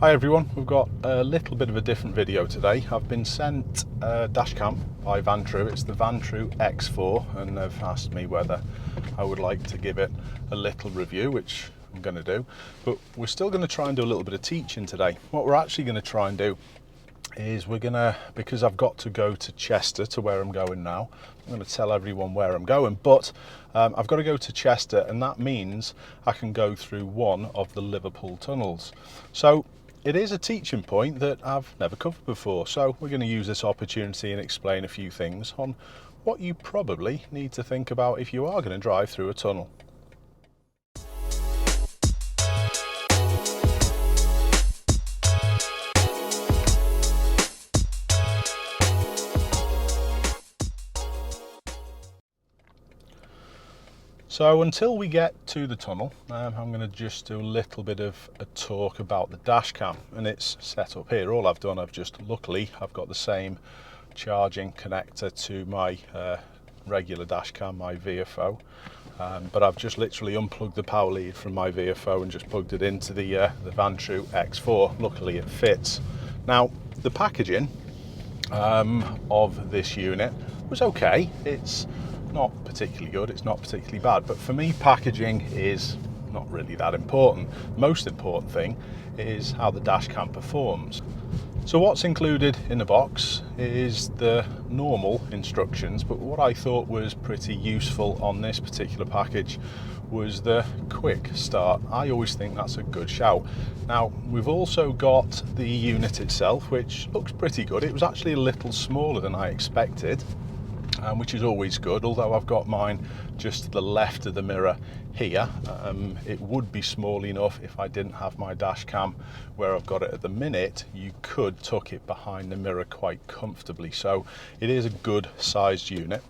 Hi everyone, we've got a little bit of a different video today. I've been sent a dash cam by Vantrue. It's the Vantrue X4 and they've asked me whether I would like to give it a little review, which I'm going to do. But we're still going to try and do a little bit of teaching today. What we're actually going to try and do is because I've got to go to Chester to where I'm going now. I'm going to tell everyone where I'm going, but I've got to go to Chester and that means I can go through one of the Liverpool Tunnels. So it is a teaching point that I've never covered before, so we're going to use this opportunity and explain a few things on what you probably need to think about if you are going to drive through a tunnel. So until we get to the tunnel, I'm going to just do a little bit of a talk about the dash cam, and it's set up here. All I've done, luckily I've got the same charging connector to my regular dash cam, my VFO, but I've just literally unplugged the power lead from my VFO and just plugged it into the Vantrue X4. Luckily it fits. Now the packaging of this unit was okay. It's not particularly good, it's not particularly bad, but for me packaging is not really that important. The most important thing is how the dash cam performs. So what's included in the box is the normal instructions, but what I thought was pretty useful on this particular package was the quick start. I always think that's a good shout. Now we've also got the unit itself, which looks pretty good. It was actually a little smaller than I expected, which is always good, although I've got mine just to the left of the mirror here. It would be small enough if I didn't have my dash cam where I've got it at the minute. You could tuck it behind the mirror quite comfortably, so it is a good sized unit.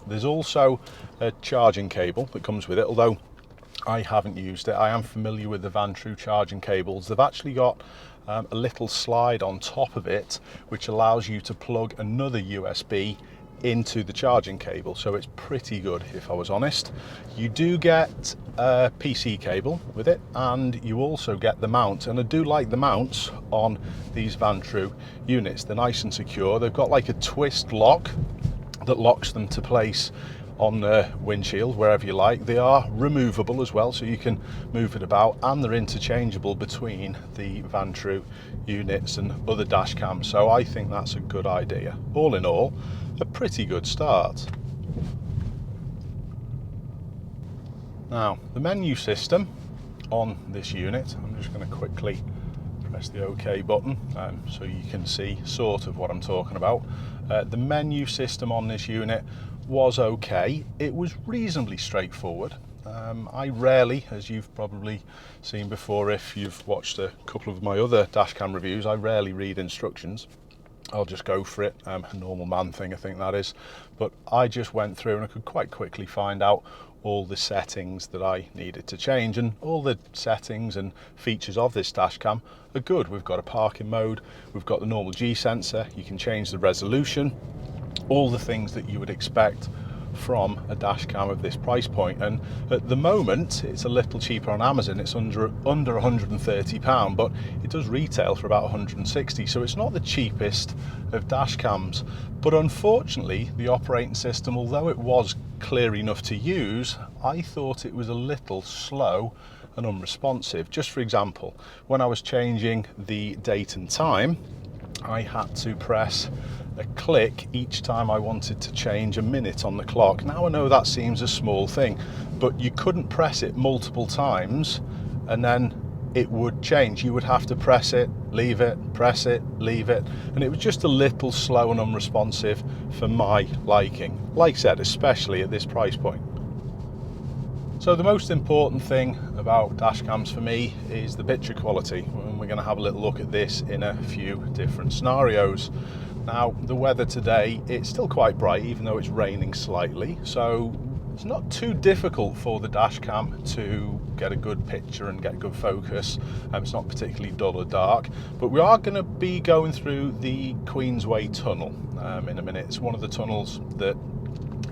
There's also a charging cable that comes with it, although I haven't used it. I am familiar with the Vantrue charging cables. They've actually got a little slide on top of it which allows you to plug another USB into the charging cable, so it's pretty good if I was honest. You do get a PC cable with it, and you also get the mount, and I do like the mounts on these Vantrue units. They're nice and secure. They've got like a twist lock that locks them to place on the windshield wherever you like. They are removable as well, so you can move it about, and they're interchangeable between the Vantrue units and other dash cams, so I think that's a good idea. All in all, a pretty good start. Now the menu system on this unit, I'm just going to quickly press the OK button so you can see sort of what I'm talking about. The menu system on this unit was okay. It was reasonably straightforward. I rarely, as you've probably seen before if you've watched a couple of my other dashcam reviews, I rarely read instructions. I'll just go for it, a normal man thing I think that is, but I just went through and I could quite quickly find out all the settings that I needed to change, and all the settings and features of this dashcam are good. We've got a parking mode, we've got the normal G sensor, you can change the resolution, all the things that you would expect from a dash cam of this price point. And at the moment it's a little cheaper on Amazon. It's under £130, but it does retail for about 160, so it's not the cheapest of dash cams. But unfortunately the operating system, although it was clear enough to use, I thought it was a little slow and unresponsive. Just for example, when I was changing the date and time, I had to press a click each time I wanted to change a minute on the clock. Now I know that seems a small thing, but you couldn't press it multiple times and then it would change. You would have to press it, leave it, press it, leave it, and it was just a little slow and unresponsive for my liking. Like I said, especially at this price point. So the most important thing about dash cams for me is the picture quality, and we're going to have a little look at this in a few different scenarios. Now the weather today, it's still quite bright even though it's raining slightly, so it's not too difficult for the dash cam to get a good picture and get good focus. It's not particularly dull or dark, but we are going to be going through the Queensway tunnel in a minute. It's one of the tunnels that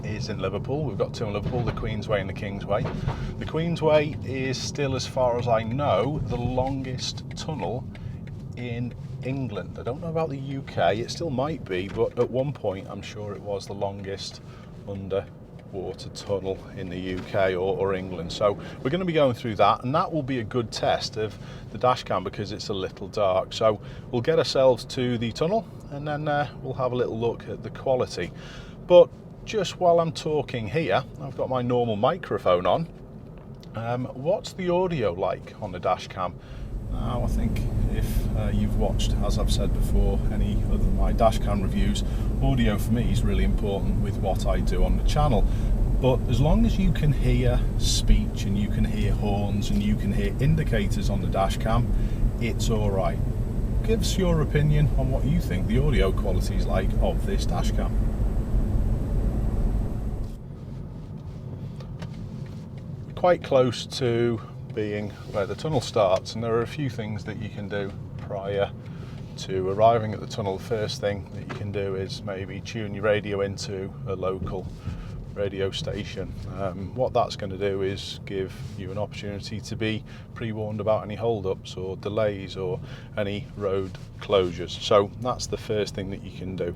is in Liverpool. We've got two in Liverpool, the Queensway and the Kingsway. The Queensway is still, as far as I know, the longest tunnel in England. I don't know about the UK, it still might be, but at one point I'm sure it was the longest underwater tunnel in the UK or England. So we're going to be going through that, and that will be a good test of the dashcam because it's a little dark. So we'll get ourselves to the tunnel and then we'll have a little look at the quality. But just while I'm talking here, I've got my normal microphone on. What's the audio like on the dashcam? Now, I think if you've watched, as I've said before, any of my dashcam reviews, audio for me is really important with what I do on the channel. But as long as you can hear speech and you can hear horns and you can hear indicators on the dashcam, it's all right. Give us your opinion on what you think the audio quality is like of this dashcam. Quite close to being where the tunnel starts, and there are a few things that you can do prior to arriving at the tunnel. The first thing that you can do is maybe tune your radio into a local radio station. What that's going to do is give you an opportunity to be pre-warned about any hold-ups or delays or any road closures. So that's the first thing that you can do.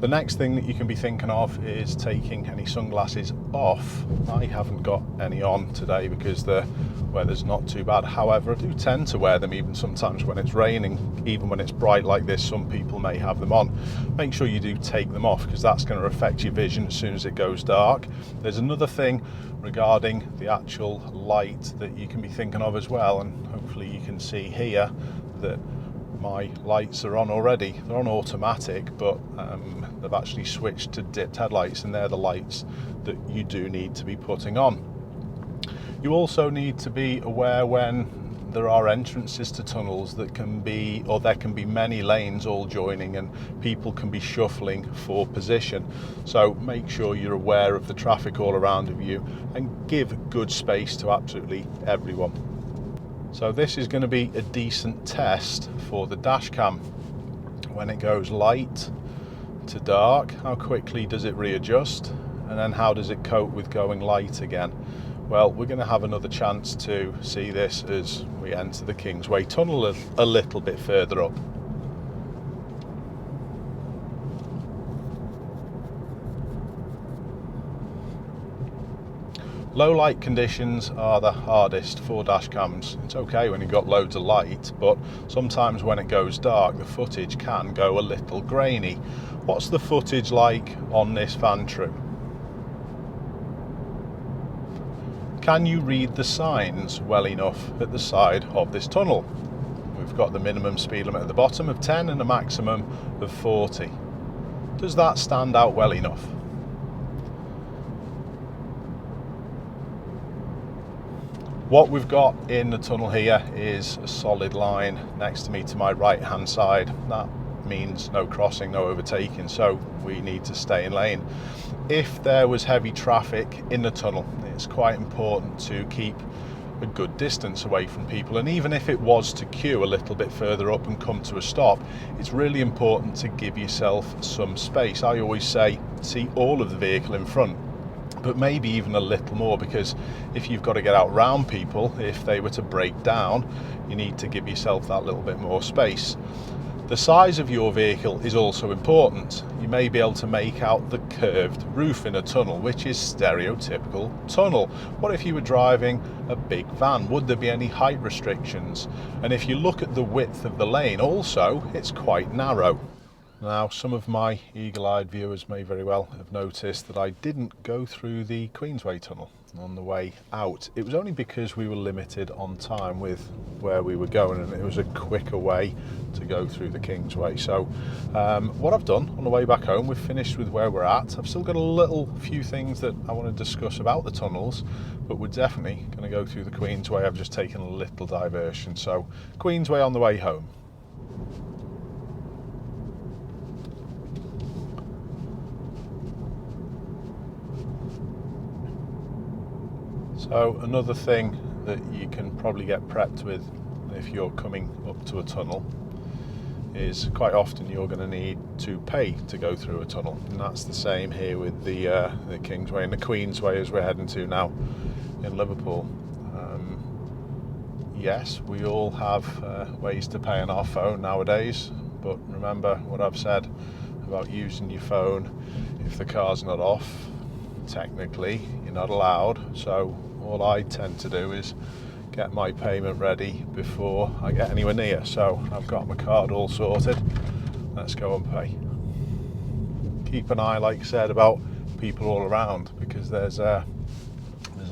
The next thing that you can be thinking of is taking any sunglasses off. I haven't got any on today because the weather's not too bad. However, I do tend to wear them even sometimes when it's raining. Even when it's bright like this, some people may have them on. Make sure you do take them off because that's going to affect your vision as soon as it goes dark. There's another thing regarding the actual light that you can be thinking of as well, and hopefully you can see here that my lights are on already. They're on automatic, but they've actually switched to dipped headlights, and they're the lights that you do need to be putting on. You also need to be aware when there are entrances to tunnels that can be, or there can be many lanes all joining and people can be shuffling for position. So make sure you're aware of the traffic all around of you and give good space to absolutely everyone. So this is going to be a decent test for the dashcam. When it goes light to dark, how quickly does it readjust? And then how does it cope with going light again? Well, we're going to have another chance to see this as we enter the Kingsway Tunnel a little bit further up. Low light conditions are the hardest for dashcams. It's okay when you've got loads of light, but sometimes when it goes dark, the footage can go a little grainy. What's the footage like on this Vantrue? Can you read the signs well enough at the side of this tunnel? We've got the minimum speed limit at the bottom of 10 and a maximum of 40. Does that stand out well enough? What we've got in the tunnel here is a solid line next to me to my right hand side. That means no crossing, no overtaking, so we need to stay in lane. If there was heavy traffic in the tunnel, it's quite important to keep a good distance away from people, and even if it was to queue a little bit further up and come to a stop, it's really important to give yourself some space. I always say see all of the vehicle in front, but maybe even a little more, because if you've got to get out round people, if they were to break down, you need to give yourself that little bit more space. The size of your vehicle is also important. You may be able to make out the curved roof in a tunnel, which is stereotypical tunnel. What if you were driving a big van? Would there be any height restrictions? And if you look at the width of the lane also, it's quite narrow. Now, some of my eagle-eyed viewers may very well have noticed that I didn't go through the Queensway Tunnel on the way out. It was only because we were limited on time with where we were going, and it was a quicker way to go through the Kingsway. So what I've done on the way back home, we've finished with where we're at. I've still got a few things that I want to discuss about the tunnels, but we're definitely going to go through the Queensway. I've just taken a little diversion. So Queensway on the way home. So another thing that you can probably get prepped with if you're coming up to a tunnel is quite often you're going to need to pay to go through a tunnel, and that's the same here with the Kingsway and the Queensway as we're heading to now in Liverpool. yes, we all have ways to pay on our phone nowadays, but remember what I've said about using your phone. If the car's not off, technically you're not allowed. So all I tend to do is get my payment ready before I get anywhere near. So I've got my card all sorted. Let's go and pay. Keep an eye, like I said, about people all around, because there's a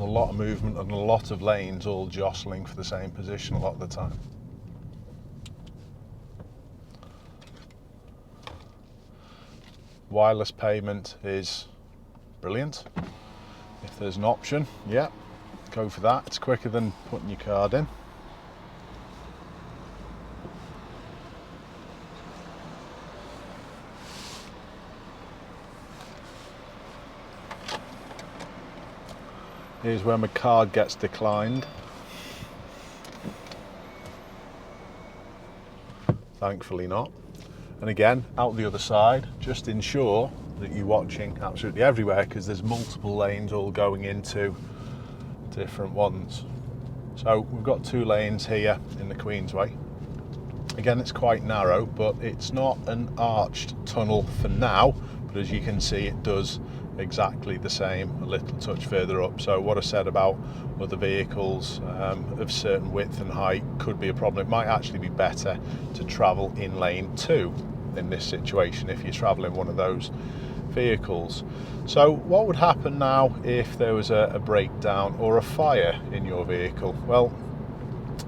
lot of movement and a lot of lanes all jostling for the same position a lot of the time. Wireless payment is brilliant. If there's an option, yeah, go for that. It's quicker than putting your card in. Here's where my card gets declined. Thankfully not. And again, out the other side, just ensure that you're watching absolutely everywhere, because there's multiple lanes all going into different ones. So we've got 2 lanes here in the Queensway. Again, it's quite narrow, but it's not an arched tunnel for now, but as you can see, it does exactly the same a little touch further up. So what I said about other vehicles of certain width and height could be a problem. It might actually be better to travel in lane 2 in this situation if you're traveling one of those vehicles. So what would happen now if there was a breakdown or a fire in your vehicle? Well,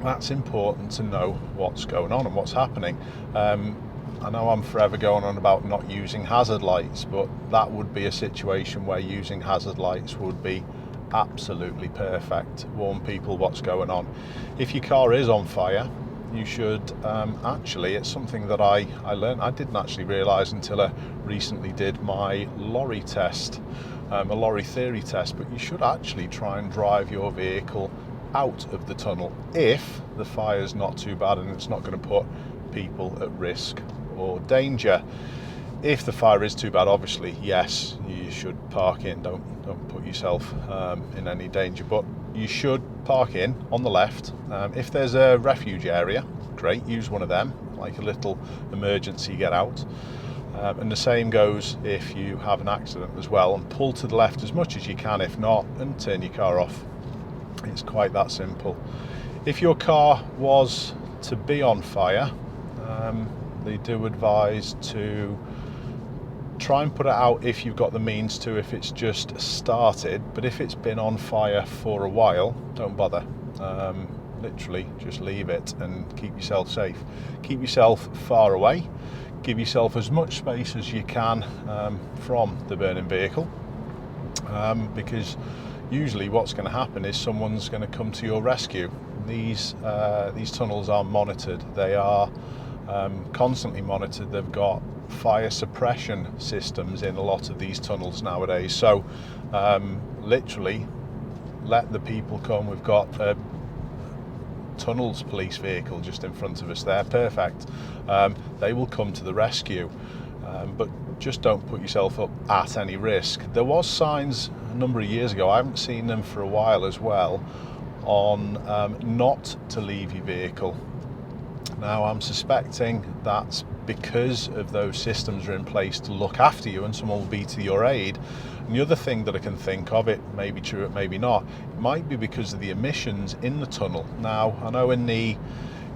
that's important to know what's going on and what's happening. I know I'm forever going on about not using hazard lights, but that would be a situation where using hazard lights would be absolutely perfect. Warn people what's going on. If your car is on fire, you should actually, it's something that I learned. I didn't actually realise until I recently did my lorry test, a lorry theory test, but you should actually try and drive your vehicle out of the tunnel if the fire's not too bad and it's not going to put people at risk or danger. If the fire is too bad, obviously, yes, you should park in. Don't put yourself in any danger, but you should park in on the left. If there's a refuge area, great, use one of them, like a little emergency get out. And the same goes if you have an accident as well, and pull to the left as much as you can, if not, and turn your car off. It's quite that simple. If your car was to be on fire, they do advise to try and put it out if you've got the means to, if it's just started. But if it's been on fire for a while, don't bother. Literally just leave it and keep yourself safe. Keep yourself far away. Give yourself as much space as you can from the burning vehicle, because usually what's going to happen is someone's going to come to your rescue. These tunnels are monitored. They are constantly monitored. They've got fire suppression systems in a lot of these tunnels nowadays. So literally let the people come. We've got a tunnels police vehicle just in front of us there. Perfect. They will come to the rescue, but just don't put yourself up at any risk. There was signs a number of years ago, I haven't seen them for a while as well, on not to leave your vehicle. Now I'm suspecting that's because of those systems are in place to look after you and someone will be to your aid. And the other thing that I can think of, it may be true, it may be not, it might be because of the emissions in the tunnel. Now I know in the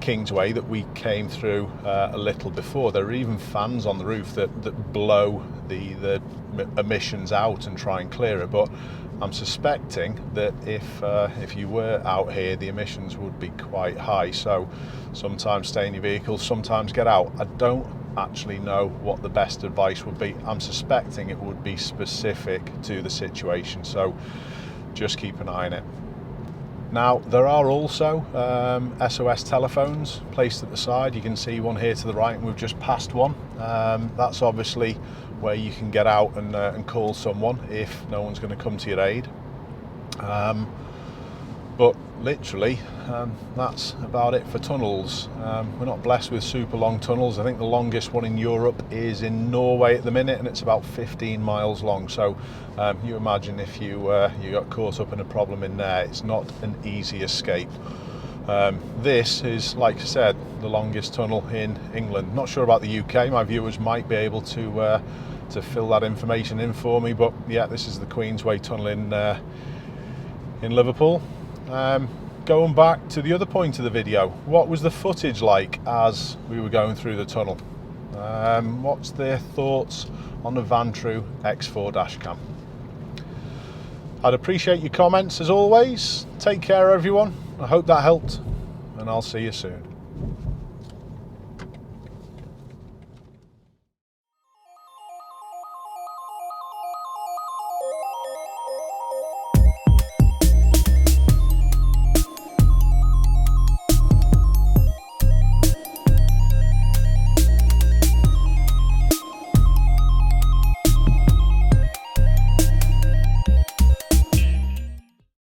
Kingsway that we came through a little before, there are even fans on the roof that blow the emissions out and try and clear it, but I'm suspecting that if you were out here, the emissions would be quite high. So sometimes stay in your vehicle, sometimes get out. I don't actually know what the best advice would be. I'm suspecting it would be specific to the situation, so just keep an eye on it. Now there are also SOS telephones placed at the side. You can see one here to the right and we've just passed one. That's obviously where you can get out and call someone if no one's going to come to your aid. But literally that's about it for tunnels. We're not blessed with super long tunnels. I think the longest one in Europe is in Norway at the minute and it's about 15 miles long. So you imagine if you got caught up in a problem in there, it's not an easy escape. This is, like I said, the longest tunnel in England. Not sure about the UK. My viewers might be able to fill that information in for me, but yeah, this is the Queensway Tunnel in Liverpool. Going back to the other point of the video, what was the footage like as we were going through the tunnel? What's their thoughts on the Vantrue X4 Dashcam? I'd appreciate your comments as always. Take care everyone. I hope that helped, and I'll see you soon.